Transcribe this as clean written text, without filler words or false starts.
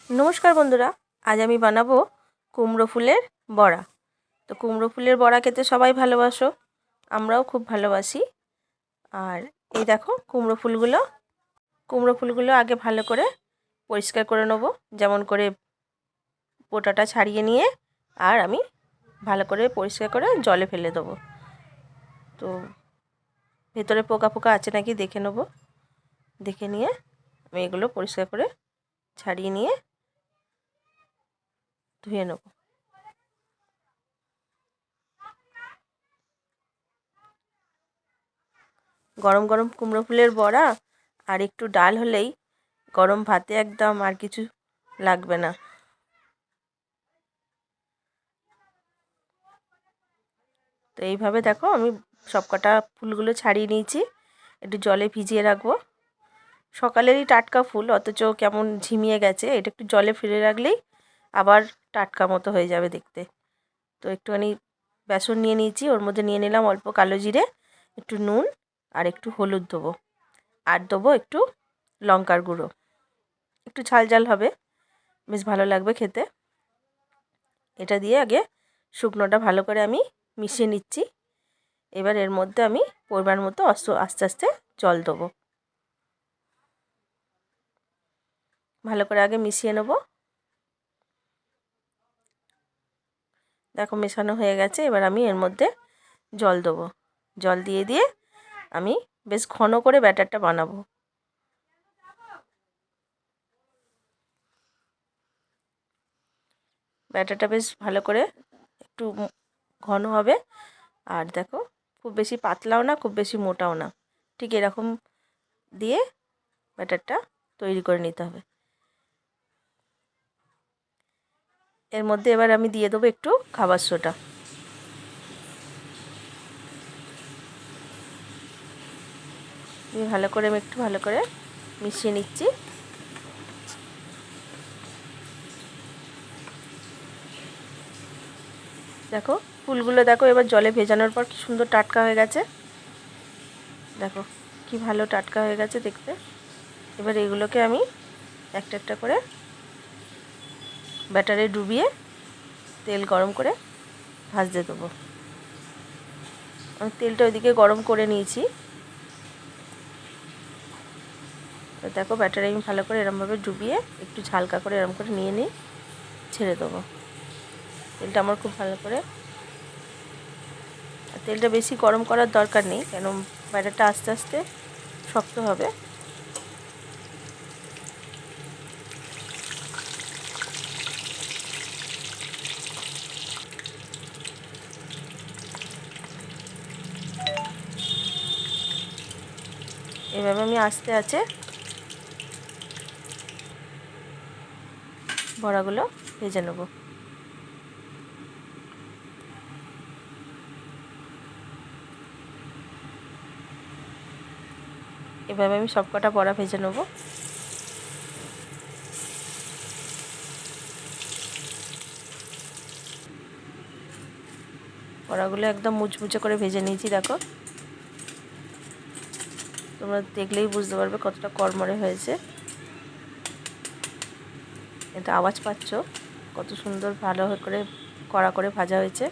নমস্কার বন্ধুরা, আজ আমি বানাবো কুমড়ো ফুলের বড়া। তো কুমড়ো ফুলের বড়া খেতে সবাই ভালোবাসো, আমরাও খুব ভালোবাসি। আর এই দেখো কুমড়ো ফুলগুলো আগে ভালো করে পরিষ্কার করে নেব, যেমন করে পোটাটা ছাড়িয়ে নিয়ে আর আমি ভালো করে পরিষ্কার করে জলে ফেলে দেবো। তো ভেতরে পোকা পোকা আছে নাকি দেখে নেব, দেখে নিয়ে আমি এগুলো পরিষ্কার করে ছাড়িয়ে নিয়ে ধুয়ে নেব। গরম গরম কুমড়ো ফুলের বড়া আর একটু ডাল হলেই গরম ভাতে একদম আর কিছু লাগবে না। তো এইভাবে দেখো আমি সবকটা ফুলগুলো ছাড়িয়ে নিয়েছি, একটু জলে ভিজিয়ে রাখবো। সকালেরই টাটকা ফুল, অথচ কেমন ঝিমিয়ে গেছে, এটা একটু জলে ফেলে রাখলেই আবার টাটকা মতো হয়ে যাবে দেখতে। তো একটুখানি বেসন নিয়ে নিয়েছি, ওর মধ্যে নিয়ে নিলাম অল্প কালো জিরে, একটু নুন আর একটু হলুদ দেবো, আর দেবো একটু লঙ্কার গুঁড়ো। একটু ঝাল ঝাল হবে, বেশ ভালো লাগবে খেতে। এটা দিয়ে আগে শুকনোটা ভালো করে আমি মিশিয়ে নিচ্ছি। এবার এর মধ্যে আমি পরিমাণ মতো আস্তে আস্তে জল দেবো, ভালো করে আগে মিশিয়ে নেব। দেখো মেশানো হয়ে গেছে, এবার আমি এর মধ্যে জল দেবো। জল দিয়ে দিয়ে আমি বেশ ঘন করে ব্যাটারটা বানাবো। ব্যাটারটা বেশ ভালো করে একটু ঘন হবে। আর দেখো খুব বেশি পাতলাও না, খুব বেশি মোটাও না, ঠিক এরকম দিয়ে ব্যাটারটা তৈরি করে নিতে হবে। এর মধ্যে এবার আমি দিয়ে দেবো একটু খাবার সোডা। দিয়ে ভালো করে আমি একটু ভালো করে মিশিয়ে নিচ্ছি। দেখো ফুলগুলো দেখো এবার জলে ভেজানোর পর কি সুন্দর টাটকা হয়ে গেছে। দেখো কি ভালো টাটকা হয়ে গেছে দেখতে। এবার এগুলোকে আমি একটা একটা করে ব্যাটারে ডুবিয়ে তেল গরম করে ভাজতে দেবো। আমি তেলটা ওইদিকে গরম করে নিয়েছি। দেখো ব্যাটারে আমি ভালো করে এরমভাবে ডুবিয়ে একটু হালকা করে এরম করে নিয়ে নিই, ছেড়ে দেবো। তেলটা আমার খুব ভালো করে, তেলটা বেশি গরম করার দরকার নেই, কেন ব্যাটারটা আস্তে আস্তে শক্ত হবে। এভাবে আমি আস্তে আস্তে বড়াগুলো ভেজে নেব। এভাবে আমি সবকটা বড়া ভেজে নেব। বড়াগুলো একদম মুচমুচে করে ভেজে নিয়েছি। দেখো তোমরা দেখলেই বুঝতে পারবে কতটা কড়মড়ে হয়েছে। এটা আওয়াজ পাচ্ছ কত সুন্দর ভালো করে কড়া করে ভাজা হয়েছে।